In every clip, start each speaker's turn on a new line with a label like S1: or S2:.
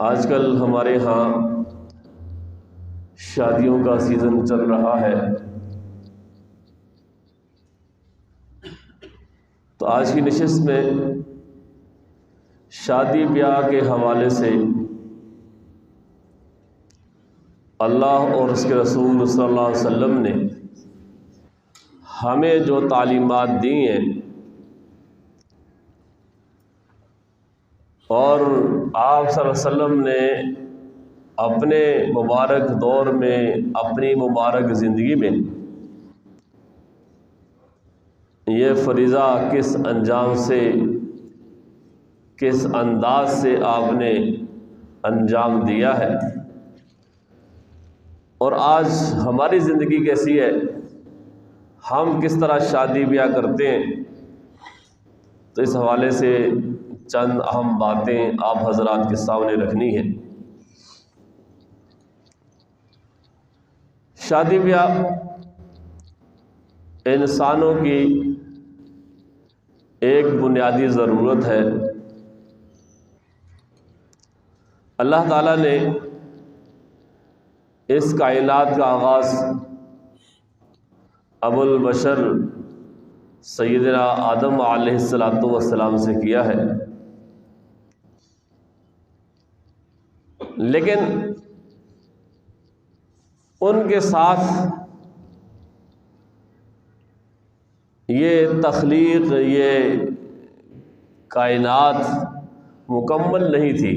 S1: آج کل ہمارے ہاں شادیوں کا سیزن چل رہا ہے، تو آج کی نشست میں شادی بیاہ کے حوالے سے اللہ اور اس کے رسول صلی اللہ علیہ وسلم نے ہمیں جو تعلیمات دی ہیں اور آپ صلی اللہ علیہ وسلم نے اپنے مبارک دور میں اپنی مبارک زندگی میں یہ فریضہ کس انجام سے کس انداز سے آپ نے انجام دیا ہے، اور آج ہماری زندگی کیسی ہے، ہم کس طرح شادی بیاہ کرتے ہیں، تو اس حوالے سے چند اہم باتیں آپ حضرات کے سامنے رکھنی ہے۔ شادی بیاہ انسانوں کی ایک بنیادی ضرورت ہے۔ اللہ تعالیٰ نے اس کائنات کا آغاز ابو البشر سیدنا آدم علیہ السلام سے کیا ہے، لیکن ان کے ساتھ یہ تخلیق، یہ کائنات مکمل نہیں تھی۔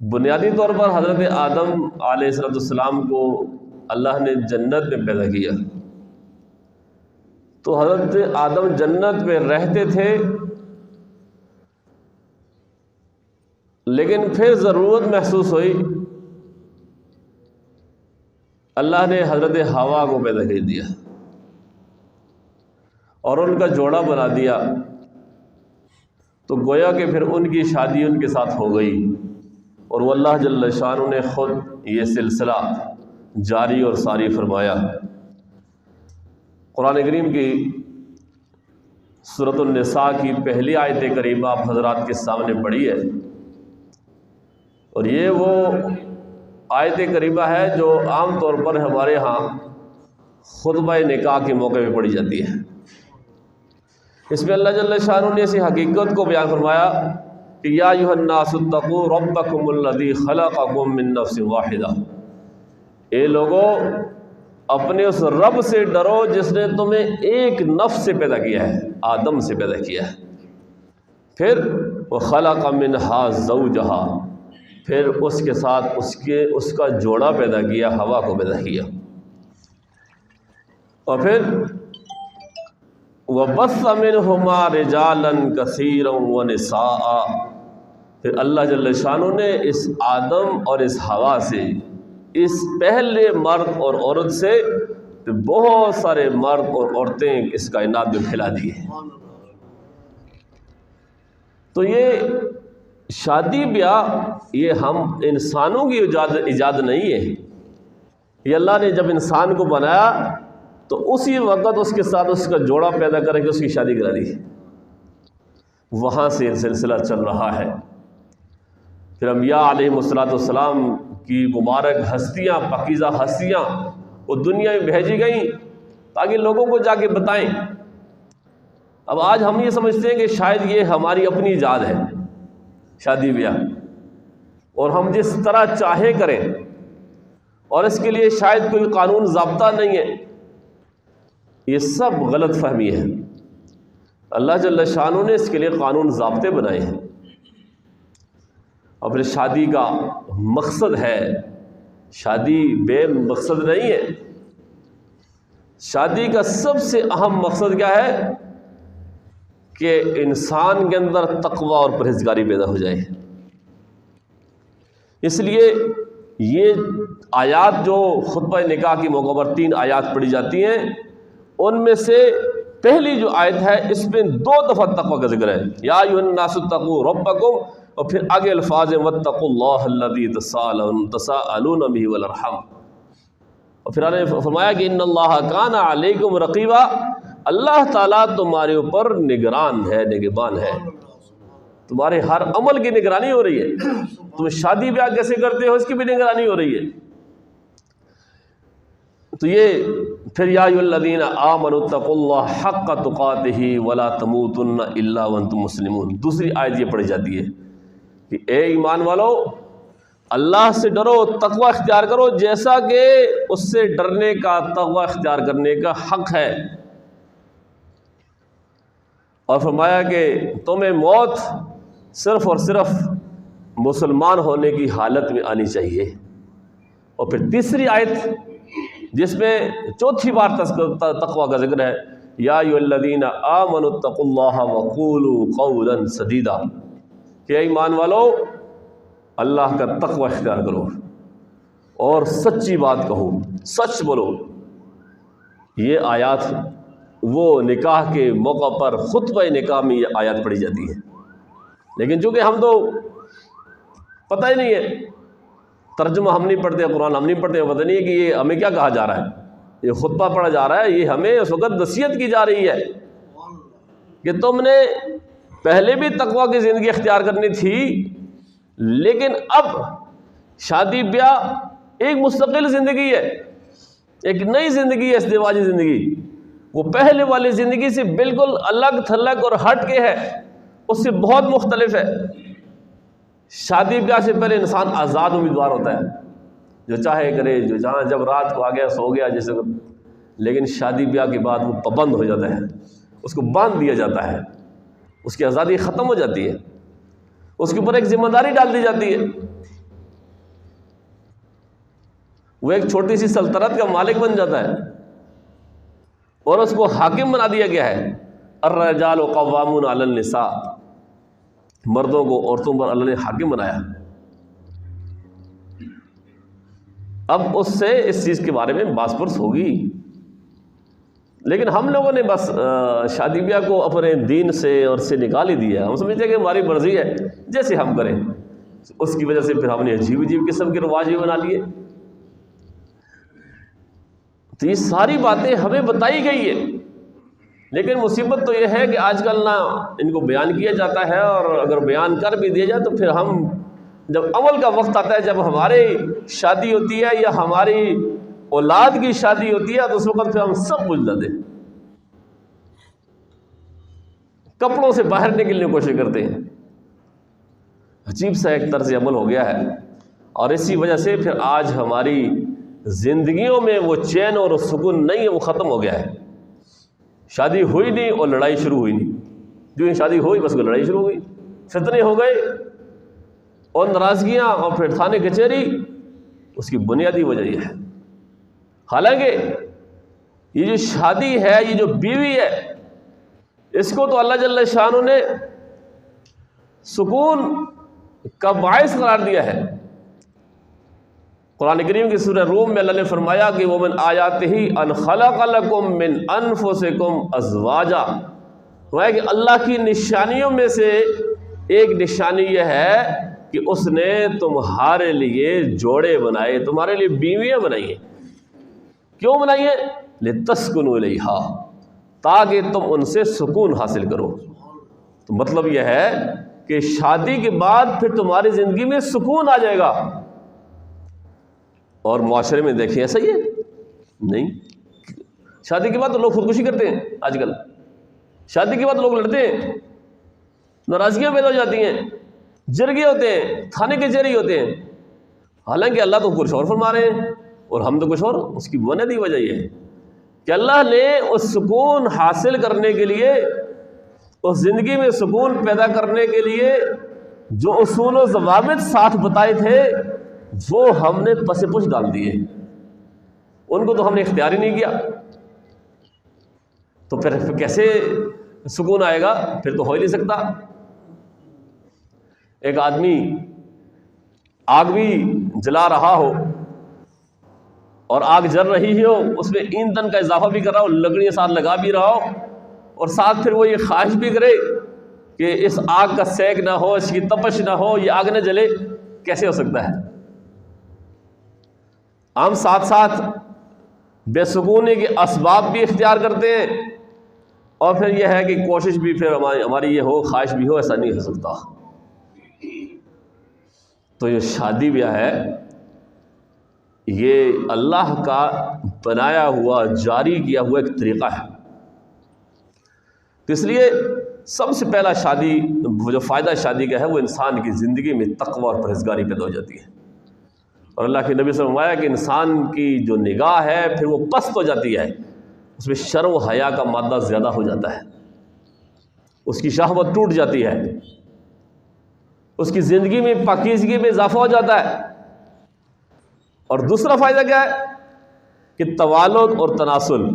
S1: بنیادی طور پر حضرت آدم علیہ السلام کو اللہ نے جنت میں پیدا کیا، تو حضرت آدم جنت میں رہتے تھے، لیکن پھر ضرورت محسوس ہوئی، اللہ نے حضرت حوا کو پیدا کر دیا اور ان کا جوڑا بنا دیا، تو گویا کہ پھر ان کی شادی ان کے ساتھ ہو گئی، اور وہ اللہ جل شانہ نے خود یہ سلسلہ جاری اور ساری فرمایا۔ قرآن کریم کی سورۃ النساء کی پہلی آیت کریمہ آپ حضرات کے سامنے پڑھی ہے، اور یہ وہ آیت کریمہ ہے جو عام طور پر ہمارے ہاں خطبہ نکاح کے موقع پہ پڑھی جاتی ہے۔ اس میں اللہ جل شانہ نے اسی حقیقت کو بیان فرمایا کہ یا ایھا الناس اتقوا ربکم الذی خلقکم من نفس واحدہ، اے لوگو اپنے اس رب سے ڈرو جس نے تمہیں ایک نفس سے پیدا کیا ہے، آدم سے پیدا کیا ہے، پھر وخلق منہا زوجہا، پھر اس کے ساتھ اس کا جوڑا پیدا کیا، ہوا کو پیدا کیا، اور پھر وَبَثَّ مِنْهُمَا رِجَالًا كَثِيرًا وَنِسَاءً، پھر اللہ جل شانہ نے اس آدم اور اس حوا سے، اس پہلے مرد اور عورت سے بہت سارے مرد اور عورتیں اس کائنات میں پھیلا دی ہیں۔ تو یہ شادی بیاہ یہ ہم انسانوں کی ایجاد نہیں ہے، یہ اللہ نے جب انسان کو بنایا تو اسی وقت اس کے ساتھ اس کا جوڑا پیدا کر کے اس کی شادی کرا دی، وہاں سے یہ سلسلہ چل رہا ہے۔ پھر انبیاء علیہ السلام کی مبارک ہستیاں، پاکیزہ ہستیاں وہ دنیا میں بھیجی گئیں تاکہ لوگوں کو جا کے بتائیں۔ اب آج ہم یہ سمجھتے ہیں کہ شاید یہ ہماری اپنی ایجاد ہے شادی بیاہ، اور ہم جس طرح چاہیں کریں، اور اس کے لیے شاید کوئی قانون ضابطہ نہیں ہے، یہ سب غلط فہمی ہے۔ اللہ جل شانہ نے اس کے لیے قانون ضابطے بنائے ہیں، اور پھر شادی کا مقصد ہے، شادی بے مقصد نہیں ہے۔ شادی کا سب سے اہم مقصد کیا ہے کہ انسان کے اندر تقوی اور پرہیزگاری پیدا ہو جائے۔ اس لیے یہ آیات جو خطبہ نکاح کے موقع پر 3 آیات پڑھی جاتی ہیں، ان میں سے پہلی جو آیت ہے اس میں 2 دفعہ تقوی کا ذکر ہے، یا ایھا الناس اتقوا ربکم، اور پھر آگے الفاظ واتقوا اللہ الذی تساءلون بہ والارحام، اور پھر اللہ نے فرمایا کہ ان اللہ کان علیکم رقیبا، اللہ تعالیٰ تمہارے اوپر نگران ہے، نگہبان ہے۔ تمہارے ہر عمل کی نگرانی ہو رہی ہے، تم شادی بیاہ کیسے کرتے ہو اس کی بھی نگرانی ہو رہی ہے۔ تو یہ پھر یا ایھا الذین آمنوا اتقوا اللہ حق تقاتہ ولا تموتن الا وانتم مسلمون۔ دوسری آیت یہ پڑھی جاتی ہے کہ اے ایمان والو اللہ سے ڈرو، تقوی اختیار کرو جیسا کہ اس سے ڈرنے کا، تقوی اختیار کرنے کا حق ہے۔ اور فرمایا کہ تمہیں موت صرف اور صرف مسلمان ہونے کی حالت میں آنی چاہیے۔ اور پھر تیسری آیت جس میں چوتھی بار تقوی کا ذکر ہے، یا ایھا الذین آمنوا اتقوا اللہ وقولوا قولا سدیدا، کہ ایمان والو اللہ کا تقوی اختیار کرو اور سچی بات کہو، سچ بولو۔ یہ آیات وہ نکاح کے موقع پر خطبہ نکاح میں یہ آیات پڑھی جاتی ہے، لیکن چونکہ ہم تو پتہ ہی نہیں ہے، ترجمہ ہم نہیں پڑھتے، قرآن ہم نہیں پڑھتے، پتہ نہیں ہے کہ یہ ہمیں کیا کہا جا رہا ہے، یہ خطبہ پڑھا جا رہا ہے، یہ ہمیں اس وقت نصیحت کی جا رہی ہے کہ تم نے پہلے بھی تقوی کی زندگی اختیار کرنی تھی، لیکن اب شادی بیاہ ایک مستقل زندگی ہے، ایک نئی زندگی ہے، ازدواجی زندگی، وہ پہلے والی زندگی سے بالکل الگ تھلگ اور ہٹ کے ہے، اس سے بہت مختلف ہے۔ شادی بیاہ سے پہلے انسان آزاد امیدوار ہوتا ہے، جو چاہے کرے، جو جہاں جب رات کو آ گیا سو گیا جیسے، لیکن شادی بیاہ کے بعد وہ پابند ہو جاتا ہے، اس کو باندھ دیا جاتا ہے، اس کی آزادی ختم ہو جاتی ہے، اس کے اوپر ایک ذمہ داری ڈال دی جاتی ہے، وہ ایک چھوٹی سی سلطنت کا مالک بن جاتا ہے اور اس کو حاکم بنا دیا گیا ہے۔ الرجال قوامون علی النساء، مردوں کو عورتوں پر اللہ نے حاکم بنایا۔ اب اس سے اس چیز کے بارے میں باس پرس ہوگی، لیکن ہم لوگوں نے بس شادی بیاہ کو اپنے دین سے اور سے نکال ہی دیا۔ ہم سمجھتے ہیں کہ ہماری مرضی ہے، جیسے ہم کریں، اس کی وجہ سے پھر ہم نے عجیب عجیب قسم کے رواج بھی بنا لیے۔ تو یہ ساری باتیں ہمیں بتائی گئی ہے، لیکن مصیبت تو یہ ہے کہ آج کل نہ ان کو بیان کیا جاتا ہے، اور اگر بیان کر بھی دیا جائے تو پھر ہم جب عمل کا وقت آتا ہے، جب ہماری شادی ہوتی ہے یا ہماری اولاد کی شادی ہوتی ہے، تو اس وقت پھر ہم سب بھول جاتے ہیں، کپڑوں سے باہر نکلنے کی کوشش کرتے ہیں۔ عجیب سا ایک طرز عمل ہو گیا ہے، اور اسی وجہ سے پھر آج ہماری زندگیوں میں وہ چین اور سکون نہیں ہے، وہ ختم ہو گیا ہے۔ شادی ہوئی نہیں اور لڑائی شروع ہوئی نہیں، جو ہی شادی ہوئی بس وہ لڑائی شروع ہوئی، فتنے ہو گئے اور ناراضگیاں، اور پھر تھانے کچہری۔ اس کی بنیادی وجہ یہ ہے، حالانکہ یہ جو شادی ہے، یہ جو بیوی ہے، اس کو تو اللہ جل شانہ نے سکون کا باعث قرار دیا ہے۔ قرآن کریم کی سورہ روم میں اللہ نے فرمایا کہ وَمِنْ آیَاتِهِ أَنْ خَلَقَ لَكُم مِّنْ أَنفُسِكُمْ أَزْوَاجًا، وہ کہ اللہ کی نشانیوں میں سے ایک نشانی یہ ہے کہ اس نے تمہارے لیے جوڑے بنائے، تمہارے لیے بیویاں بنائی ہیں۔ کیوں بنائی ہیں؟ لِتَسْكُنُوا إِلَيْهَا، تاکہ تم ان سے سکون حاصل کرو۔ تو مطلب یہ ہے کہ شادی کے بعد پھر تمہاری زندگی میں سکون آ جائے گا، اور معاشرے میں دیکھیں ایسا ہی ہے نہیں؟ شادی کے بعد تو لوگ خودکشی کرتے ہیں، آج کل شادی کے بعد لوگ لڑتے ہیں، ناراضگیاں پیدا ہو جاتی ہیں، جرگے ہوتے ہیں، تھانے کچہری ہوتے ہیں، حالانکہ اللہ تو کچھ اور فرما رہے ہیں اور ہم تو کچھ اور۔ اس کی بنیادی وجہ یہ ہے کہ اللہ نے اس سکون حاصل کرنے کے لیے، اس زندگی میں سکون پیدا کرنے کے لیے جو اصول و ضوابط ساتھ بتائے تھے، وہ ہم نے پس پش ڈال دیے، ان کو تو ہم نے اختیار ہی نہیں کیا۔ تو پھر کیسے سکون آئے گا؟ پھر تو ہو ہی نہیں سکتا۔ ایک آدمی آگ بھی جلا رہا ہو اور آگ جل رہی ہو، اس میں ایندھن کا اضافہ بھی کر رہا ہو، لکڑیاں ساتھ لگا بھی رہا ہو، اور ساتھ پھر وہ یہ خواہش بھی کرے کہ اس آگ کا سیک نہ ہو، اس کی تپش نہ ہو، یہ آگ نہ جلے، کیسے ہو سکتا ہے؟ ہم ساتھ ساتھ بے سکونی کے اسباب بھی اختیار کرتے ہیں، اور پھر یہ ہے کہ کوشش بھی پھر ہماری یہ ہو، خواہش بھی ہو، ایسا نہیں ہو سکتا۔ تو یہ شادی بیاہ ہے یہ اللہ کا بنایا ہوا جاری کیا ہوا ایک طریقہ ہے. تو اس لیے سب سے پہلا شادی جو فائدہ شادی کا ہے وہ انسان کی زندگی میں تقوی اور پرہیزگاری پیدا ہو جاتی ہے. اور اللہ کے نبی صلی اللہ علیہ وسلم کہ انسان کی جو نگاہ ہے پھر وہ پست ہو جاتی ہے، اس میں شرم و حیا کا مادہ زیادہ ہو جاتا ہے، اس کی شہوت ٹوٹ جاتی ہے، اس کی زندگی میں پاکیزگی میں اضافہ ہو جاتا ہے. اور دوسرا فائدہ کیا ہے کہ توالد اور تناسل،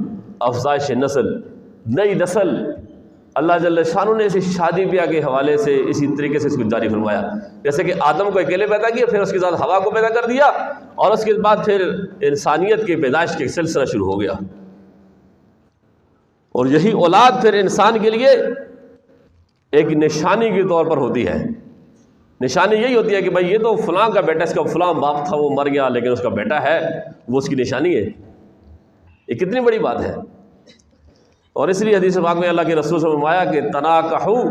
S1: افزائش نسل، نئی نسل اللہ جل شانہ نے اسی شادی بیاہ کے حوالے سے اسی طریقے سے اس کو جاری فرمایا. جیسے کہ آدم کو اکیلے پیدا کیا، پھر اس کے ساتھ ہوا کو پیدا کر دیا، اور اس کے بعد پھر انسانیت کی پیدائش کا سلسلہ شروع ہو گیا. اور یہی اولاد پھر انسان کے لیے ایک نشانی کے طور پر ہوتی ہے. نشانی یہی ہوتی ہے کہ بھائی یہ تو فلاں کا بیٹا، اس کا فلاں باپ تھا وہ مر گیا لیکن اس کا بیٹا ہے، وہ اس کی نشانی ہے. یہ کتنی بڑی بات ہے. اور اس لیے حدیث پاک میں اللہ کے رسول صلی اللہ علیہ وسلم نے فرمایا کہ تناکحوا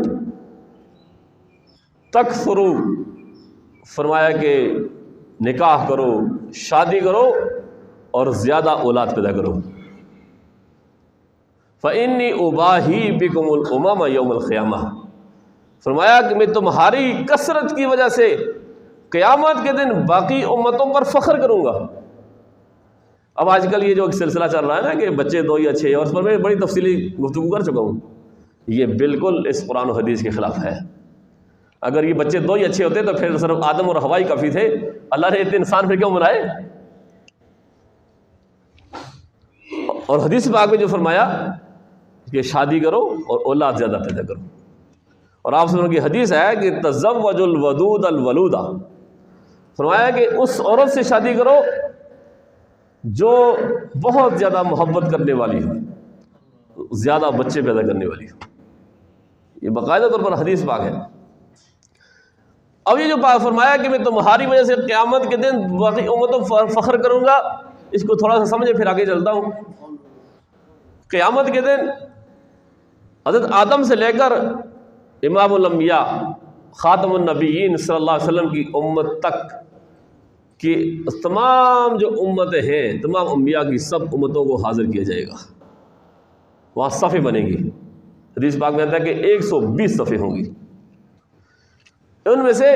S1: تکثروا، فرمایا کہ نکاح کرو، شادی کرو اور زیادہ اولاد پیدا کرو. فإنی اباہی بکم الامم یوم القیامہ، فرمایا کہ میں تمہاری کثرت کی وجہ سے قیامت کے دن باقی امتوں پر فخر کروں گا. اب آج کل یہ جو سلسلہ چل رہا ہے نا کہ بچے دو یا چھ، اور اس پر میں بڑی تفصیلی گفتگو کر چکا ہوں، یہ بالکل اس قرآن و حدیث کے خلاف ہے. اگر یہ بچے دو یا چھ ہوتے تو پھر صرف آدم اور حوا ہی کافی تھے، اللہ نے اتنے انسان پھر کیوں بنائے؟ اور حدیث پاک میں جو فرمایا کہ شادی کرو اور اولاد زیادہ پیدا کرو. اور آپ سنوں کی حدیث ہے کہ تزوج الودود الولودہ، فرمایا کہ اس عورت سے شادی کرو جو بہت زیادہ محبت کرنے والی ہو، زیادہ بچے پیدا کرنے والی ہو. یہ باقاعدہ طور پر حدیث پاک ہے. اب یہ جو فرمایا کہ میں تمہاری وجہ سے قیامت کے دن باقی امتوں پر فخر کروں گا، اس کو تھوڑا سا سمجھے پھر آگے چلتا ہوں. قیامت کے دن حضرت آدم سے لے کر امام الانبیاء خاتم النبیین صلی اللہ علیہ وسلم کی امت تک کہ تمام جو امتیں ہیں، تمام انبیاء کی سب امتوں کو حاضر کیا جائے گا. وہاں صفیں بنیں گی. حدیث پاک میں آتا ہے کہ 120 صفیں ہوں گی. ان میں سے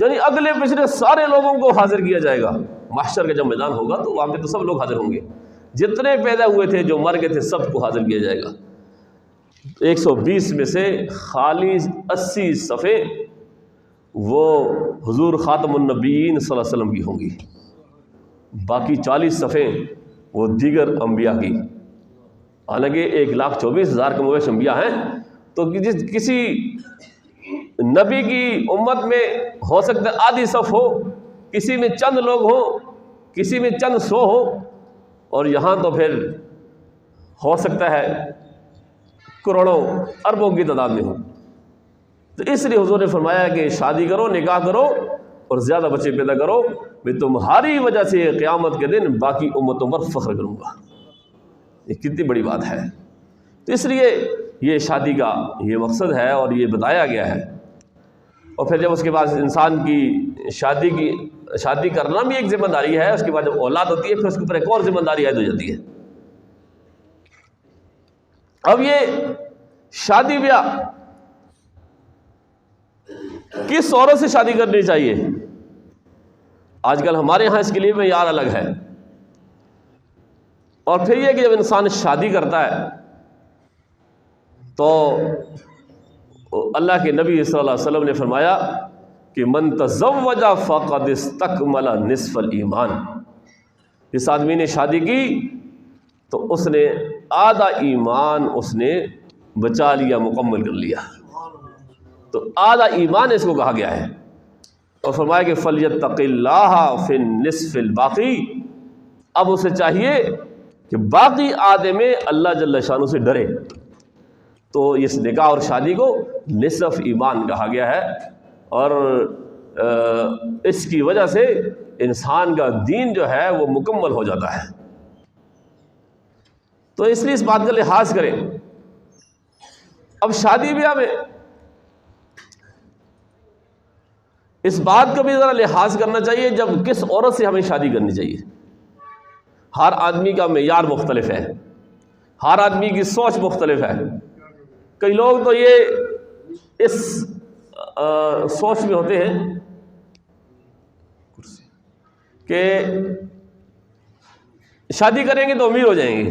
S1: یعنی اگلے پچھلے سارے لوگوں کو حاضر کیا جائے گا. محشر کا جب میدان ہوگا تو وہاں پہ تو سب لوگ حاضر ہوں گے، جتنے پیدا ہوئے تھے جو مر گئے تھے سب کو حاضر کیا جائے گا. 120 میں سے خالی 80 صفیں وہ حضور خاتم النبیین صلی اللہ علیہ وسلم کی ہوں گی، باقی 40 صفیں وہ دیگر انبیاء کی. حالانکہ 1,24,000 کم بیش انبیاء ہیں، تو کسی نبی کی امت میں ہو سکتا ہے آدھی صف ہو، کسی میں چند لوگ ہوں، کسی میں چند 100 ہو، اور یہاں تو پھر ہو سکتا ہے کروڑوں اربوں کی تعداد میں ہوں. تو اس لیے حضور نے فرمایا کہ شادی کرو، نکاح کرو اور زیادہ بچے پیدا کرو، میں تمہاری وجہ سے قیامت کے دن باقی امتوں پر فخر کروں گا. یہ کتنی بڑی بات ہے. تو اس لیے یہ شادی کا یہ مقصد ہے اور یہ بتایا گیا ہے. اور پھر جب اس کے بعد انسان کی شادی کرنا بھی ایک ذمہ داری ہے، اس کے بعد جب اولاد ہوتی ہے پھر اس کے اوپر ایک اور ذمہ داری عائد ہو جاتی ہے. اب یہ شادی بیاہ کس عورت سے شادی کرنی چاہیے؟ آج کل ہمارے ہاں اس کے لیے معیار الگ ہے. اور پھر یہ کہ جب انسان شادی کرتا ہے تو اللہ کے نبی صلی اللہ علیہ وسلم نے فرمایا کہ من تزوج فقد استکمل نصف الایمان، جس آدمی نے شادی کی تو اس نے آدھا ایمان اس نے بچا لیا، مکمل کر لیا. تو آدھا ایمان اس کو کہا گیا ہے. اور فرمایا کہ فَلْيَتَّقِ اللَّهَ فِي النِّصْفِ الْبَاقِي، اب اسے چاہیے کہ باقی آدھے میں اللہ جل شانہ سے ڈرے. تو اس نکاح اور شادی کو نصف ایمان کہا گیا ہے، اور اس کی وجہ سے انسان کا دین جو ہے وہ مکمل ہو جاتا ہے. تو اس لیے اس بات کا لحاظ کریں. اب شادی بیاہ میں اس بات کا بھی ذرا لحاظ کرنا چاہیے جب کس عورت سے ہمیں شادی کرنی چاہیے۔ ہر آدمی کا معیار مختلف ہے، ہر آدمی کی سوچ مختلف ہے۔ کئی لوگ تو یہ اس سوچ میں ہوتے ہیں کہ شادی کریں گے تو امیر ہو جائیں گے،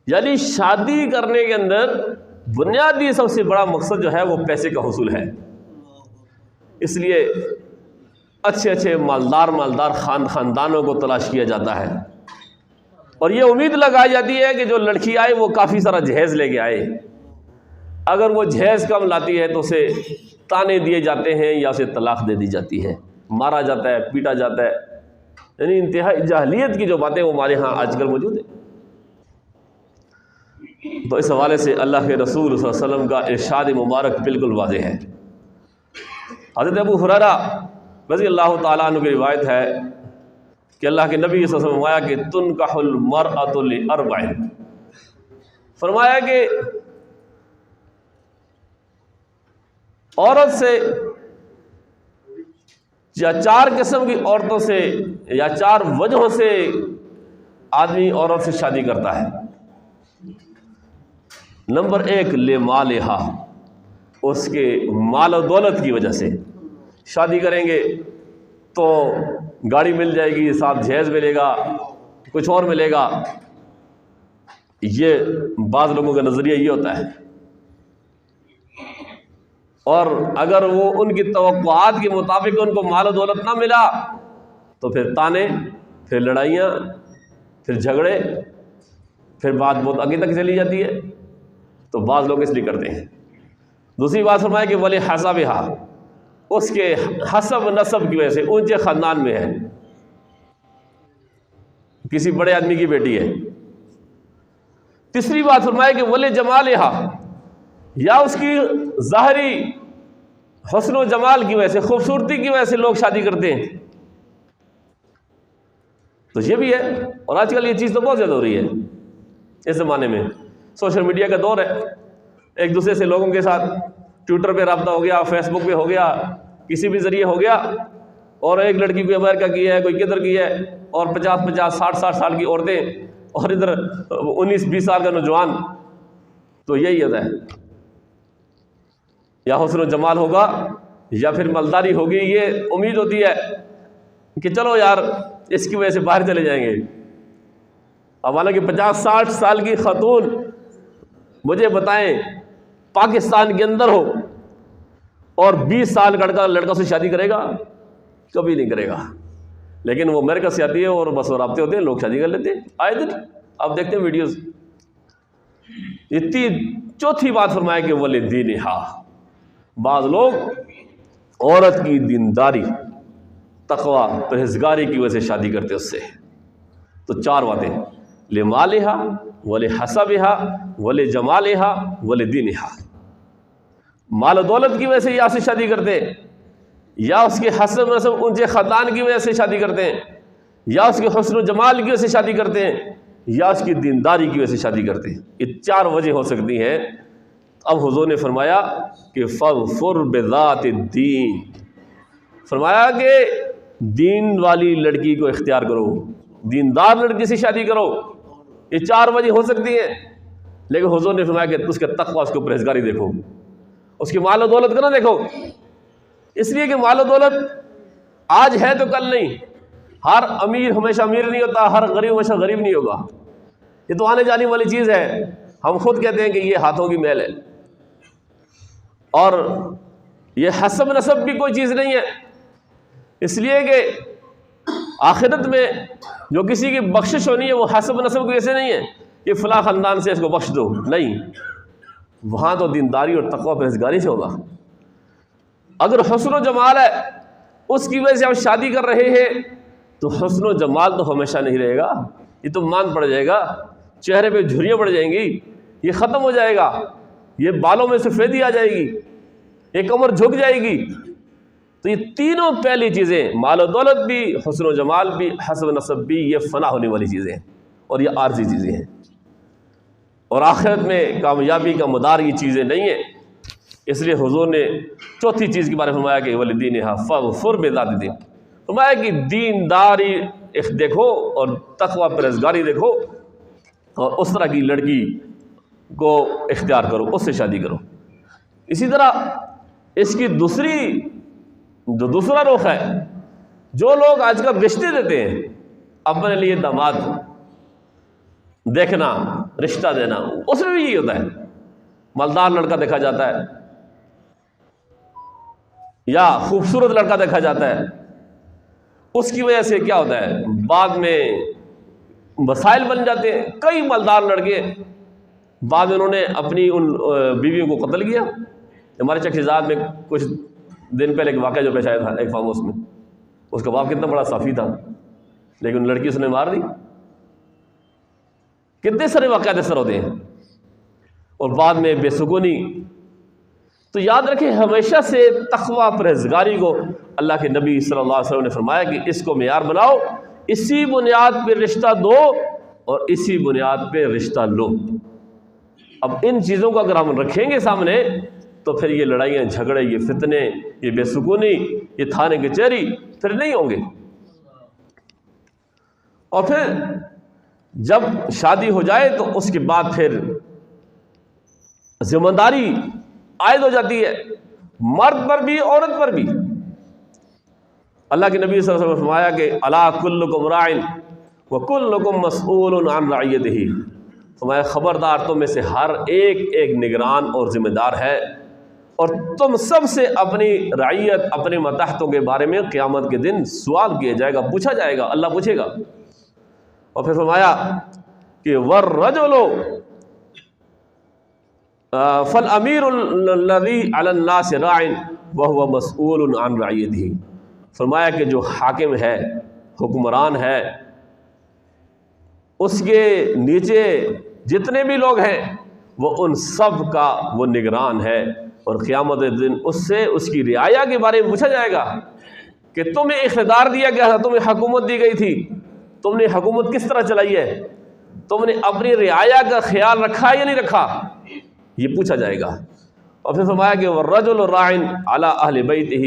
S1: یعنی شادی کرنے کے اندر بنیادی سب سے بڑا مقصد جو ہے وہ پیسے کا حصول ہے۔ اس لیے اچھے اچھے مالدار خاندانوں کو تلاش کیا جاتا ہے، اور یہ امید لگائی جاتی ہے کہ جو لڑکی آئے وہ کافی سارا جہیز لے کے آئے۔ اگر وہ جہیز کم لاتی ہے تو اسے تانے دیے جاتے ہیں یا اسے طلاق دے دی جاتی ہے، مارا جاتا ہے، پیٹا جاتا ہے۔ یعنی انتہائی جاہلیت کی جو باتیں وہ ہمارے ہاں آج کل موجود ہیں۔ تو اس حوالے سے اللہ کے رسول صلی اللہ علیہ وسلم کا ارشاد مبارک بالکل واضح ہے۔ حضرت ابو ہریرہ رضی اللہ تعالیٰ عنہ کی روایت ہے کہ اللہ کے نبی صلی اللہ علیہ وسلم فرمایا کہ تنکح المرأة لأربع، فرمایا کہ عورت سے یا چار قسم کی عورتوں سے یا چار وجہوں سے آدمی عورت سے شادی کرتا ہے۔ نمبر 1 لمالہا، اس کے مال و دولت کی وجہ سے شادی کریں گے تو گاڑی مل جائے گی، ساتھ جہیز ملے گا، کچھ اور ملے گا۔ یہ بعض لوگوں کا نظریہ یہ ہوتا ہے، اور اگر وہ ان کی توقعات کے مطابق ان کو مال و دولت نہ ملا تو پھر تانے، پھر لڑائیاں، پھر جھگڑے، پھر بات بہت آگے تک چلی جاتی ہے۔ تو بعض لوگ اس لیے کرتے ہیں۔ دوسری بات فرمایا کہ وَلِحَسَبِهَا، اس کے حسب نسب کی وجہ سے، اونچے خاندان میں ہے، کسی بڑے آدمی کی بیٹی ہے۔ تیسری بات فرمایا کہ وَلِجَمَالِهَا، یا اس کی ظاہری حسن و جمال کی وجہ سے، خوبصورتی کی وجہ سے لوگ شادی کرتے ہیں۔ تو یہ بھی ہے، اور آج کل یہ چیز تو بہت زیادہ ہو رہی ہے اس زمانے میں۔ سوشل میڈیا کا دور ہے، ایک دوسرے سے لوگوں کے ساتھ ٹویٹر پہ رابطہ ہو گیا، فیس بک پہ ہو گیا، کسی بھی ذریعے ہو گیا، اور ایک لڑکی کوئی امریکہ کی ہے، کوئی کدھر کی ہے، اور 50 60 سال کی عورتیں، اور ادھر 19 20 سال کا نوجوان۔ تو یہی ہوتا ہے، یا حسن و جمال ہوگا یا پھر مالداری ہوگی، یہ امید ہوتی ہے کہ چلو یار اس کی وجہ سے باہر چلے جائیں گے۔ اب حالانکہ 50 60 سال کی خاتون مجھے بتائیں پاکستان کے اندر ہو اور 20 سال کا لڑکا سے شادی کرے گا؟ کبھی نہیں کرے گا۔ لیکن وہ امریکہ سے آتی ہے اور بس وہ رابطے ہوتے ہیں، لوگ شادی کر لیتے ہیں آئے دن، آپ دیکھتے ہیں ویڈیوز۔ چوتھی بات فرمایا کہ وَلِدِينِهَا، بعض لوگ عورت کی دینداری، تقوی، پرہیزگاری کی وجہ سے شادی کرتے اس سے۔ تو 4 باتیں، لمالها ولحسبها ولجمالها ولدینها، مال و دولت کی وجہ سے یا سے شادی کرتے ہیں، یا اس کے حسب نسب اونچے خاندان کی وجہ سے شادی کرتے ہیں، یا اس کے حسن و جمال کی وجہ سے شادی کرتے ہیں، یا اس کی دینداری کی وجہ سے شادی کرتے ہیں۔ یہ 4 وجہ ہو سکتی ہیں۔ اب حضور نے فرمایا کہ فَاظْفُرْ بِذَاتِ الدِّينِ، فرمایا کہ دین والی لڑکی کو اختیار کرو، دیندار لڑکی سے شادی کرو۔ یہ 4 وجہ ہو سکتی ہیں، لیکن حضور نے فرمایا کہ اس کا تقوی، اس کو پرہیزگاری دیکھو، اس کی مال و دولت کو نہ دیکھو۔ اس لیے کہ مال و دولت آج ہے تو کل نہیں، ہر امیر ہمیشہ امیر نہیں ہوتا، ہر غریب ہمیشہ غریب نہیں ہوگا، یہ تو آنے جانے والی چیز ہے۔ ہم خود کہتے ہیں کہ یہ ہاتھوں کی میل ہے، اور یہ حسب نسب بھی کوئی چیز نہیں ہے، اس لیے کہ آخرت میں جو کسی کی بخشش ہونی ہے وہ حسب نسب کی وجہ سے نہیں ہے کہ فلاں خاندان سے اس کو بخش دو، نہیں، وہاں تو دینداری اور تقوی پرہیزگاری سے ہوگا۔ اگر حسن و جمال ہے اس کی وجہ سے آپ شادی کر رہے ہیں تو حسن و جمال تو ہمیشہ نہیں رہے گا، یہ تو مان پڑ جائے گا، چہرے پہ جھریاں پڑ جائیں گی، یہ ختم ہو جائے گا، یہ بالوں میں سفیدی آ جائے گی، یہ کمر جھک جائے گی۔ تو یہ تینوں پہلی چیزیں، مال و دولت بھی، حسن و جمال بھی، حسب نسب بھی، یہ فنا ہونے والی چیزیں ہیں اور یہ عارضی چیزیں ہیں، اور آخرت میں کامیابی کا مدار یہ چیزیں نہیں ہیں۔ اس لیے حضور نے چوتھی چیز کے بارے میں فرمایا کہ والدینھا فاظفر بذات الدین، فرمایا کہ دینداری دیکھو اور تقوی پرہیزگاری دیکھو، اور اس طرح کی لڑکی کو اختیار کرو، اس سے شادی کرو۔ اسی طرح اس کی دوسرا رخ ہے، جو لوگ آج کل رشتے دیتے ہیں اپنے لیے داماد دیکھنا، رشتہ دینا، اس میں بھی یہی ہوتا ہے، مالدار لڑکا دیکھا جاتا ہے یا خوبصورت لڑکا دیکھا جاتا ہے، اس کی وجہ سے کیا ہوتا ہے، بعد میں مسائل بن جاتے ہیں۔ کئی مالدار لڑکے بعد میں انہوں نے اپنی ان بیویوں کو قتل کیا۔ ہمارے چکشیزاد میں کچھ دن پہلے ایک واقعہ جو پیش آیا تھا ایک فارم ہاؤس میں، اس کا باپ کتنا بڑا صافی تھا، لیکن لڑکی اس نے مار دی۔ کتنے سارے واقعات اس طرح ہوتے ہیں، اور بعد میں بے سکونی۔ تو یاد رکھیں ہمیشہ سے تقوی پرہیزگاری کو اللہ کے نبی صلی اللہ علیہ وسلم نے فرمایا کہ اس کو معیار بناؤ، اسی بنیاد پہ رشتہ دو اور اسی بنیاد پہ رشتہ لو۔ اب ان چیزوں کو اگر ہم رکھیں گے سامنے تو پھر یہ لڑائیاں جھگڑے، یہ فتنے، یہ بے سکونی، یہ تھانے کچہری پھر نہیں ہوں گے۔ اور پھر جب شادی ہو جائے تو اس کے بعد پھر ذمہ داری عائد ہو جاتی ہے، مرد پر بھی عورت پر بھی۔ اللہ کے نبی صلی اللہ علیہ وسلم نے فرمایا کہ الا کلکم راع وکلکم مسئول عن رعیتہ، فرمایا خبردار تم میں سے ہر ایک نگران اور ذمہ دار ہے، اور تم سب سے اپنی رعیت، اپنے ماتحتوں کے بارے میں قیامت کے دن سوال کیا جائے گا، پوچھا جائے گا، اللہ پوچھے گا۔ اور پھر فرمایا کہ والرجل فالامیر الذی علی الناس راع وهو مسئول عن رعیتہ، فرمایا کہ جو حاکم ہے، حکمران ہے، اس کے نیچے جتنے بھی لوگ ہیں وہ ان سب کا وہ نگران ہے، اور قیامت دن اس سے اس کی رعایا کے بارے میں پوچھا جائے گا کہ تمہیں اقتدار دیا گیا تھا، تمہیں حکومت دی گئی تھی، تم نے حکومت کس طرح چلائی ہے، تم نے اپنی رعایا کا خیال رکھا یا نہیں رکھا، یہ پوچھا جائے گا۔ اور پھر فرمایا کہ والرجل راع علی اہل بیتہ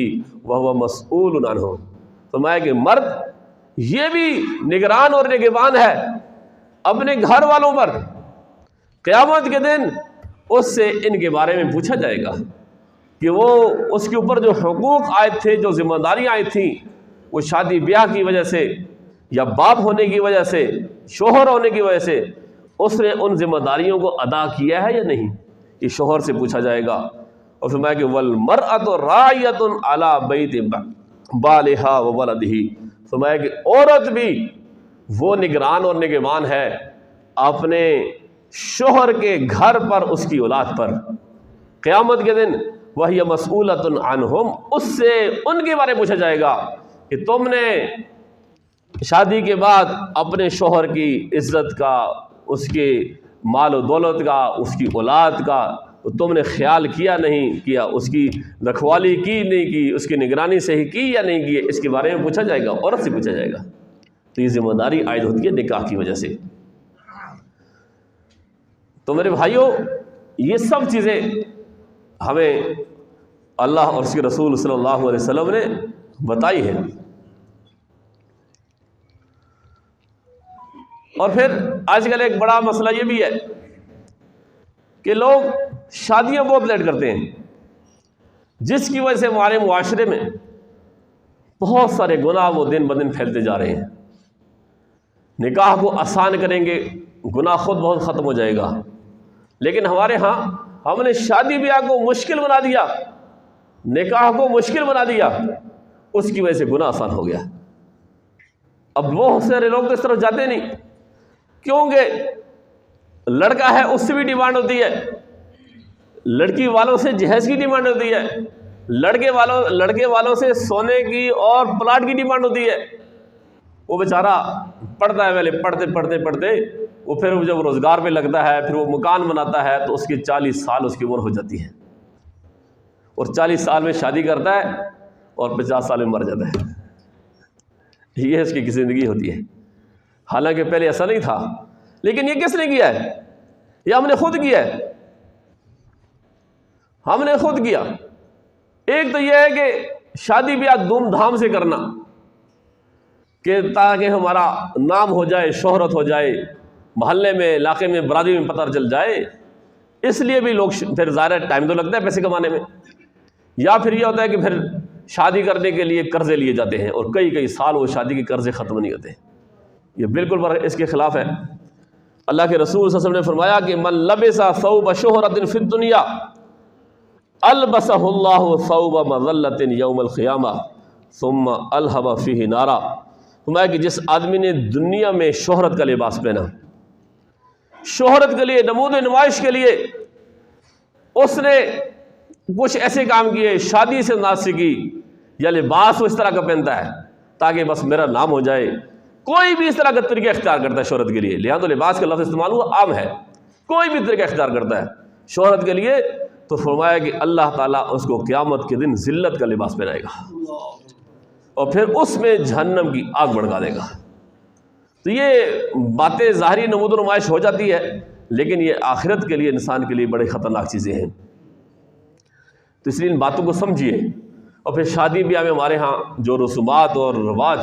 S1: وہو مسئول عنہ، فرمایا کہ مرد یہ بھی نگران اور نگہبان ہے اپنے گھر والوں پر، قیامت کے دن اس سے ان کے بارے میں پوچھا جائے گا کہ وہ اس کے اوپر جو حقوق عائد تھے، جو ذمہ داریاں عائد تھیں، وہ شادی بیاہ کی وجہ سے یا باپ ہونے کی وجہ سے، شوہر ہونے کی وجہ سے اس نے ان ذمہ داریوں کو ادا کیا ہے یا نہیں، یہ شوہر سے پوچھا جائے گا۔ اور فرمایا کہ والمرأة راعیۃ علی بیت بالہا وولدہ، فرمایا کہ عورت بھی وہ نگران اور نگہبان ہے اپنے شوہر کے گھر پر، اس کی اولاد پر، قیامت کے دن وہی مسئولۃ عنہم، اس سے ان کے بارے میں پوچھا جائے گا کہ تم نے شادی کے بعد اپنے شوہر کی عزت کا، اس کے مال و دولت کا، اس کی اولاد کا تم نے خیال کیا نہیں کیا، اس کی رکھوالی کی نہیں کی، اس کی نگرانی صحیح کی یا نہیں کی، اس کے بارے میں پوچھا جائے گا، عورت سے پوچھا جائے گا۔ تو یہ ذمہ داری عائد ہوتی ہے نکاح کی وجہ سے۔ تو میرے بھائیوں، یہ سب چیزیں ہمیں اللہ اور اس کے رسول صلی اللہ علیہ وسلم نے بتائی ہے۔ اور پھر آج کل ایک بڑا مسئلہ یہ بھی ہے کہ لوگ شادیاں بہت لیٹ کرتے ہیں، جس کی وجہ سے ہمارے معاشرے میں بہت سارے گناہ وہ دن بدن پھیلتے جا رہے ہیں۔ نکاح کو آسان کریں گے، گناہ خود بہت ختم ہو جائے گا، لیکن ہمارے ہاں ہم نے شادی بیاہ کو مشکل بنا دیا، نکاح کو مشکل بنا دیا، اس کی وجہ سے گناہ آسان ہو گیا۔ اب بہت سارے لوگ تو اس طرف جاتے نہیں، کیونکہ لڑکا ہے اس سے بھی ڈیمانڈ ہوتی ہے، لڑکی والوں سے جہیز کی ڈیمانڈ ہوتی ہے، لڑکے والوں سے سونے کی اور پلاٹ کی ڈیمانڈ ہوتی ہے۔ وہ بیچارہ پڑھتا ہے، پہلے پڑھتے وہ پھر جب روزگار پہ لگتا ہے، پھر وہ مکان بناتا ہے، تو اس کی 40 سال اس کی عمر ہو جاتی ہے، اور 40 سال میں شادی کرتا ہے اور 50 سال میں مر جاتا ہے۔ یہ اس کی زندگی ہوتی ہے۔ حالانکہ پہلے ایسا نہیں تھا، لیکن یہ کس نے کیا ہے؟ یہ ہم نے خود کیا ہے۔ ہم نے خود کیا۔ ایک تو یہ ہے کہ شادی بیاہ دھوم دھام سے کرنا کہ تاکہ ہمارا نام ہو جائے، شہرت ہو جائے، محلے میں، علاقے میں، برادری میں پتہ چل جائے، اس لیے بھی لوگ پھر ظاہر ٹائم تو لگتا ہے پیسے کمانے میں، یا پھر یہ ہوتا ہے کہ پھر شادی کرنے کے لیے قرضے لیے جاتے ہیں اور کئی سال وہ شادی کے قرضے ختم نہیں ہوتے۔ یہ بالکل اس کے خلاف ہے۔ اللہ کے رسول صلی اللہ علیہ وسلم نے فرمایا کہ من لبس ثوب شہرت فی الدنیا البسہ اللہ ثوب مذلۃ یوم القیامہ ثم الہب فیہ نارا۔ فرمایا کہ جس آدمی نے دنیا میں شہرت کا لباس پہنا، شہرت کے لیے، نمود و نمائش کے لیے اس نے کچھ ایسے کام کیے، شادی سے ناسی کی یا لباس وہ اس طرح کا پہنتا ہے تاکہ بس میرا نام ہو جائے، کوئی بھی اس طرح کا طریقہ اختیار کرتا ہے شہرت کے لیے، لہٰذا تو لباس کا لفظ استعمال ہوا عام ہے، کوئی بھی طریقہ اختیار کرتا ہے شہرت کے لیے، تو فرمایا کہ اللہ تعالیٰ اس کو قیامت کے دن ذلت کا لباس پہنائے گا اور پھر اس میں جہنم کی آگ بھڑکا دے گا۔ تو یہ باتیں ظاہری نمود و نمائش ہو جاتی ہے، لیکن یہ آخرت کے لیے، انسان کے لیے بڑے خطرناک چیزیں ہیں۔ تو اس لیے ان باتوں کو سمجھیے۔ اور پھر شادی بیاہ میں ہمارے ہاں جو رسومات اور رواج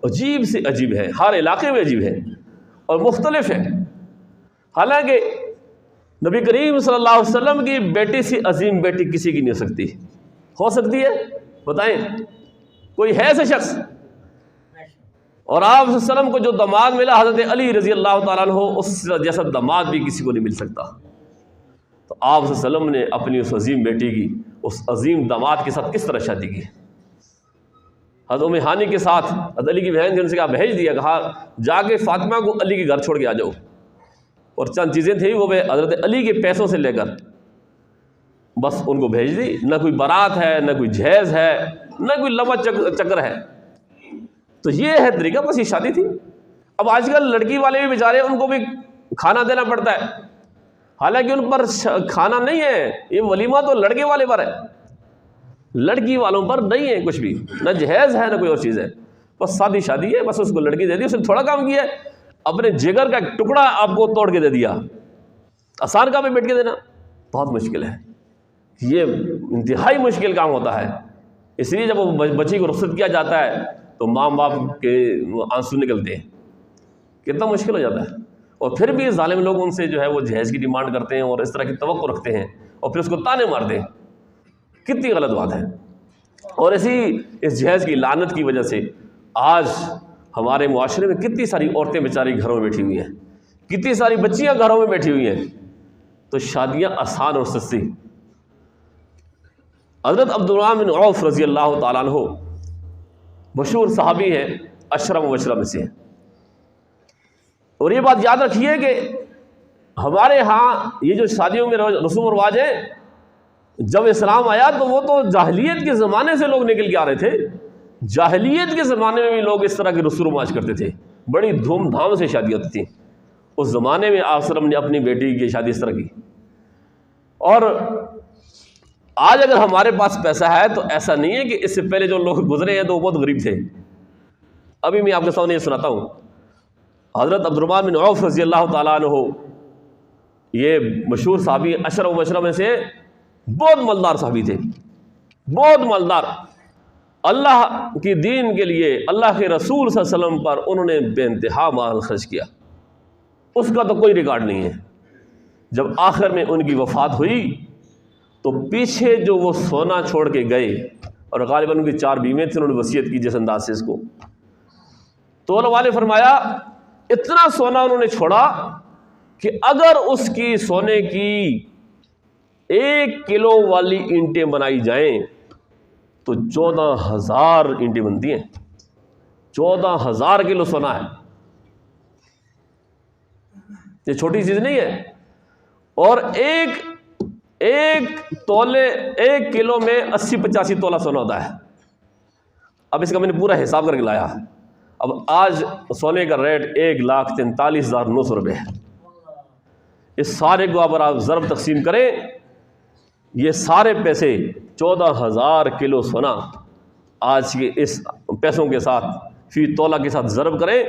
S1: عجیب سے عجیب ہیں، ہر علاقے میں عجیب ہیں اور مختلف ہیں۔ حالانکہ نبی کریم صلی اللہ علیہ وسلم کی بیٹی سے عظیم بیٹی کسی کی نہیں ہو سکتی۔ ہو سکتی ہے؟ بتائیں، کوئی ہے ایسا شخص؟ اور آپ صلی اللہ علیہ وسلم کو جو داماد ملا حضرت علی رضی اللہ تعالیٰ عنہ، اس جیسا داماد بھی کسی کو نہیں مل سکتا۔ تو آپ صلی اللہ علیہ وسلم نے اپنی اس عظیم بیٹی کی اس عظیم داماد کے ساتھ کس طرح شادی کی؟ حضرت ام ہانی کے ساتھ حضرت علی کی بہن جن سے کہا بھیج دیا، کہا جا کے فاطمہ کو علی کے گھر چھوڑ کے آ جاؤ، اور چند چیزیں تھیں وہ حضرت علی کے پیسوں سے لے کر بس ان کو بھیج دی۔ نہ کوئی بارات ہے، نہ کوئی جہیز ہے، نہ کوئی لمبا چکر ہے۔ تو یہ ہے طریقہ، بس یہ شادی تھی۔ اب آج کل لڑکی والے بھی بیچارے، ان کو بھی کھانا دینا پڑتا ہے، حالانکہ ان پر کھانا نہیں ہے، یہ ولیمہ تو لڑکے والے پر ہے، لڑکی والوں پر نہیں ہے کچھ بھی، نہ جہیز ہے نہ کوئی اور چیز ہے، بس سادی شادی ہے، بس اس کو لڑکی دے دی، اس نے تھوڑا کام کیا ہے، اپنے جگر کا ایک ٹکڑا آپ کو توڑ کے دے دیا۔ آسان کام ہے بیٹھ کے دینا؟ بہت مشکل ہے، یہ انتہائی مشکل کام ہوتا ہے۔ اس لیے جب وہ بچی کو رخصت کیا جاتا ہے تو ماں باپ کے آنسو نکلتے ہیں، کتنا مشکل ہو جاتا ہے۔ اور پھر بھی ظالم لوگ ان سے جو ہے وہ جہیز کی ڈیمانڈ کرتے ہیں اور اس طرح کی توقع رکھتے ہیں، اور پھر اس کو تانے مارتے ہیں، کتنی غلط بات ہے۔ اور اس جہیز کی لعنت کی وجہ سے آج ہمارے معاشرے میں کتنی ساری عورتیں بیچاری گھروں میں بیٹھی ہوئی ہیں، کتنی ساری بچیاں گھروں میں بیٹھی ہوئی ہیں، تو شادیاں آسان اور سستی۔ حضرت عبدالرحمن بن عوف رضی اللہ تعالیٰ عنہ مشہور صحابی ہیں، اشرم مبشرہ میں سے ہیں، اور یہ بات یاد رکھیے کہ ہمارے ہاں یہ جو شادیوں میں رسوم و رواج ہیں، جب اسلام آیا تو وہ تو جاہلیت کے زمانے سے لوگ نکل کے آ رہے تھے، جاہلیت کے زمانے میں بھی لوگ اس طرح کے رسوم و رواج کرتے تھے، بڑی دھوم دھام سے شادی ہوتی تھیں۔ اس زمانے میں آپ وسلم نے اپنی بیٹی کی شادی اس طرح کی۔ اور آج اگر ہمارے پاس پیسہ ہے تو ایسا نہیں ہے کہ اس سے پہلے جو لوگ گزرے ہیں تو وہ بہت غریب تھے۔ ابھی میں آپ کے سامنے یہ سناتا ہوں، حضرت عبدالرحمن بن عوف رضی اللہ تعالیٰ عنہ، یہ مشہور صحابی عشرہ مبشرہ میں سے بہت مالدار صحابی تھے، بہت مالدار، اللہ کی دین کے لیے اللہ کے رسول صلی اللہ علیہ وسلم پر انہوں نے بے انتہا مال خرچ کیا، اس کا تو کوئی ریکارڈ نہیں ہے۔ جب آخر میں ان کی وفات ہوئی تو پیچھے جو وہ سونا چھوڑ کے گئے، اور غالباً ان کی 4 بیویں تھیں، انہوں نے وصیت کی جس انداز سے اس کو، تو علماء نے فرمایا اتنا سونا انہوں نے چھوڑا کہ اگر اس کی سونے کی 1 کلو والی اینٹیں بنائی جائیں تو 14,000 اینٹیں بنتی ہیں، 14,000 کلو سونا ہے، یہ چھوٹی چیز نہیں ہے۔ اور ایک تولے 1 کلو میں 80-85 تولہ سونا ہوتا ہے۔ اب اس کا میں نے پورا حساب کر کے لایا، اب آج سونے کا ریٹ 1,43,900 روپے ہے۔ اس سارے کو اگر آپ ضرب تقسیم کریں، یہ سارے پیسے 14,000 کلو سونا آج کے اس پیسوں کے ساتھ فی تولہ کے ساتھ ضرب کریں،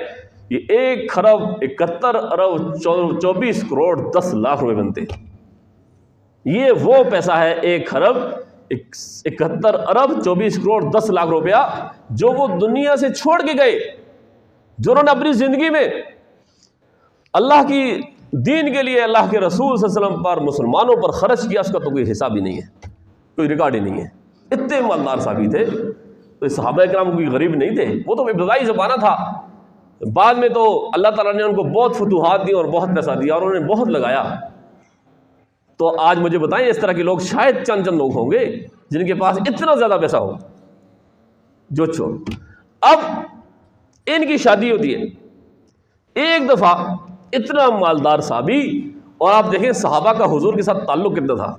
S1: یہ 1,71,24,10,00,000 روپے بنتے ہیں۔ یہ وہ پیسہ ہے 1,71,24,10,00,000 جو وہ دنیا سے چھوڑ کے گئے، جو انہوں نے اپنی زندگی میں اللہ کی دین کے لیے، اللہ کے رسول صلی اللہ علیہ وسلم پر، مسلمانوں پر خرچ کیا، اس کا تو کوئی حساب ہی نہیں ہے، کوئی ریکارڈ ہی نہیں ہے۔ اتنے مالدار صحابی تھے، تو صحابہ کرام کوئی غریب نہیں تھے، وہ تو ابتدائی زمانہ تھا، بعد میں تو اللہ تعالیٰ نے ان کو بہت فتوحات دی اور بہت پیسہ دیا اور انہوں نے بہت لگایا۔ تو آج مجھے بتائیں اس طرح کے لوگ شاید چند لوگ ہوں گے جن کے پاس اتنا زیادہ پیسہ ہو جو چھوڑ۔ اب ان کی شادی ہوتی ہے، ایک دفعہ اتنا مالدار صحابی، اور آپ دیکھیں صحابہ کا حضور کے ساتھ تعلق کتنا تھا،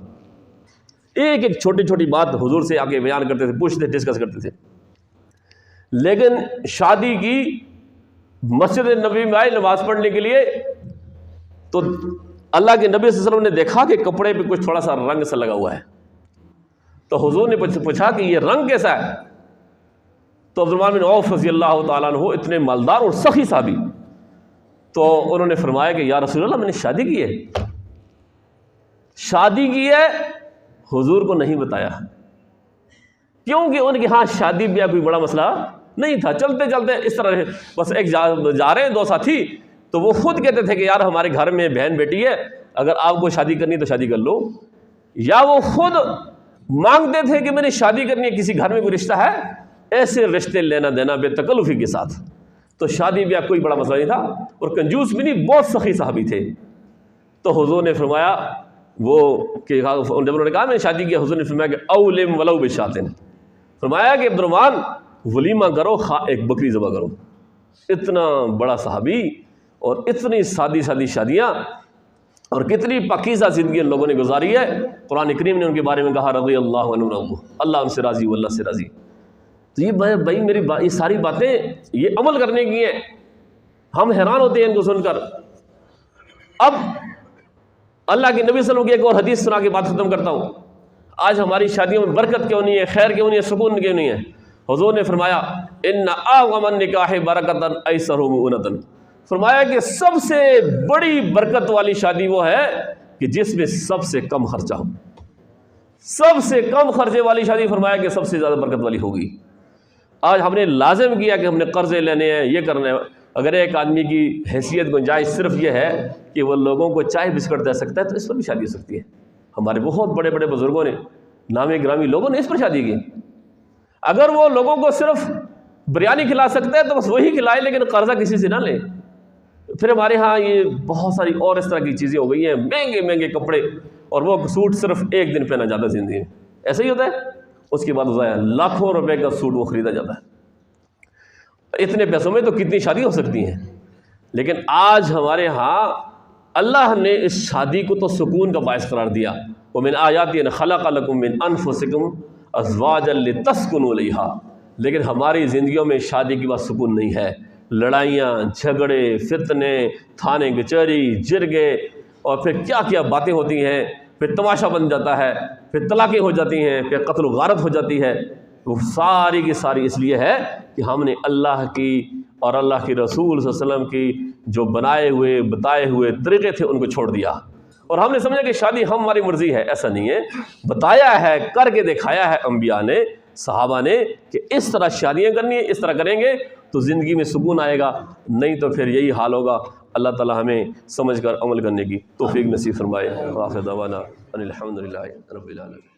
S1: ایک ایک چھوٹی چھوٹی بات حضور سے آ کے بیان کرتے تھے، پوچھتے ڈسکس کرتے تھے۔ لیکن شادی کی مسجد نبی میں آئے نماز پڑھنے کے لیے، تو اللہ کے نبی صلی اللہ علیہ وسلم نے دیکھا کہ کپڑے پہ کچھ تھوڑا سا رنگ سا لگا ہوا ہے، تو حضور نے پوچھا کہ یہ رنگ کیسا ہے؟ تو عبدالرحمن بن عوف رضی اللہ تعالیٰ عنہ اتنے مالدار اور سخی صحابی، تو انہوں نے فرمایا کہ یا رسول اللہ میں نے شادی کی ہے، شادی کی ہے، حضور کو نہیں بتایا، کیونکہ ان کے ہاں شادی بیاہ کوئی بڑا مسئلہ نہیں تھا، چلتے چلتے اس طرح بس ایک جا رہے ہیں دو ساتھی، تو وہ خود کہتے تھے کہ یار ہمارے گھر میں بہن بیٹی ہے، اگر آپ کو شادی کرنی تو شادی کر لو، یا وہ خود مانگتے تھے کہ میں نے شادی کرنی ہے، کسی گھر میں کوئی رشتہ ہے، ایسے رشتے لینا دینا بے تکلفی کے ساتھ، تو شادی بیاہ کوئی بڑا مسئلہ نہیں تھا، اور کنجوس بھی نہیں، بہت سخی صحابی تھے۔ تو حضور نے فرمایا وہ کہ جب انہوں نے کہا میں نے شادی کیا، حضور نے فرمایا کہ اولم ولو بشاتن، فرمایا کہ عبدالرحمن ولیمہ کرو، ایک بکری ذبح کرو۔ اتنا بڑا صحابی اور اتنی سادی سادی شادیاں اور کتنی پاکیزہ زندگی ان لوگوں نے گزاری ہے۔ قرآن کریم نے ان کے بارے میں کہا رضی اللہ عنہ، اللہ ان سے راضی، واللہ سے راضی۔ تو یہ بھائی میری یہ ساری باتیں یہ عمل کرنے کی ہیں، ہم حیران ہوتے ہیں ان کو سن کر۔ اب اللہ کے نبی صلی اللہ علیہ وسلم کی ایک اور حدیث سنا کے بات ختم کرتا ہوں۔ آج ہماری شادیوں میں برکت کیوں نہیں ہے، خیر کیوں نہیں ہے، سکون کیوں نہیں ہے؟ حضور نے فرمایا ان اعظم النکاح برکتا ایسر مؤونۃ، فرمایا کہ سب سے بڑی برکت والی شادی وہ ہے کہ جس میں سب سے کم خرچہ ہو، سب سے کم خرچے والی شادی فرمایا کہ سب سے زیادہ برکت والی ہوگی۔ آج ہم نے لازم کیا کہ ہم نے قرضے لینے ہیں، یہ کرنا ہے۔ اگر ایک آدمی کی حیثیت گنجائش صرف یہ ہے کہ وہ لوگوں کو چائے بسکٹ دے سکتا ہے تو اس پر بھی شادی ہو سکتی ہے۔ ہمارے بہت بڑے بڑے بزرگوں نے، نامی گرامی لوگوں نے اس پر شادی کی۔ اگر وہ لوگوں کو صرف بریانی کھلا سکتا ہے تو بس وہی کھلائے، لیکن قرضہ کسی سے نہ لے۔ پھر ہمارے ہاں یہ بہت ساری اور اس طرح کی چیزیں ہو گئی ہیں، مہنگے مہنگے کپڑے، اور وہ سوٹ صرف ایک دن پہنا جاتا ہے زندگی میں، ایسا ہی ہوتا ہے، اس کے بعد لاکھوں روپے کا سوٹ وہ خریدا جاتا ہے۔ اتنے پیسوں میں تو کتنی شادی ہو سکتی ہیں، لیکن آج ہمارے ہاں اللہ نے اس شادی کو تو سکون کا باعث قرار دیا۔ وَمِنْ آيَاتِهِ أَنْ خَلَقَ لَكُم مِّنْ أَنفُسِكُمْ أَزْوَاجًا لِتَسْكُنُوا إِلَيْهَا، لیکن ہماری زندگیوں میں شادی کے بعد سکون نہیں ہے، لڑائیاں، جھگڑے، فتنے، تھانے کچہری، جرگے، اور پھر کیا کیا باتیں ہوتی ہیں، پھر تماشا بن جاتا ہے، پھر طلاقیں ہو جاتی ہیں، پھر قتل و غارت ہو جاتی ہے۔ وہ ساری کی ساری اس لیے ہے کہ ہم نے اللہ کی اور اللہ کے رسول صلی اللہ علیہ وسلم کی جو بنائے ہوئے بتائے ہوئے طریقے تھے ان کو چھوڑ دیا، اور ہم نے سمجھا کہ شادی ہماری مرضی ہے۔ ایسا نہیں ہے، بتایا ہے، کر کے دکھایا ہے انبیاء نے، صحابہ نے، کہ اس طرح شادیاں کرنی ہیں، اس طرح کریں گے تو زندگی میں سکون آئے گا، نہیں تو پھر یہی حال ہوگا۔ اللہ تعالی ہمیں سمجھ کر عمل کرنے کی توفیق نصیب فرمائے۔ وآخر دعوانا ان الحمد للہ رب العالمین۔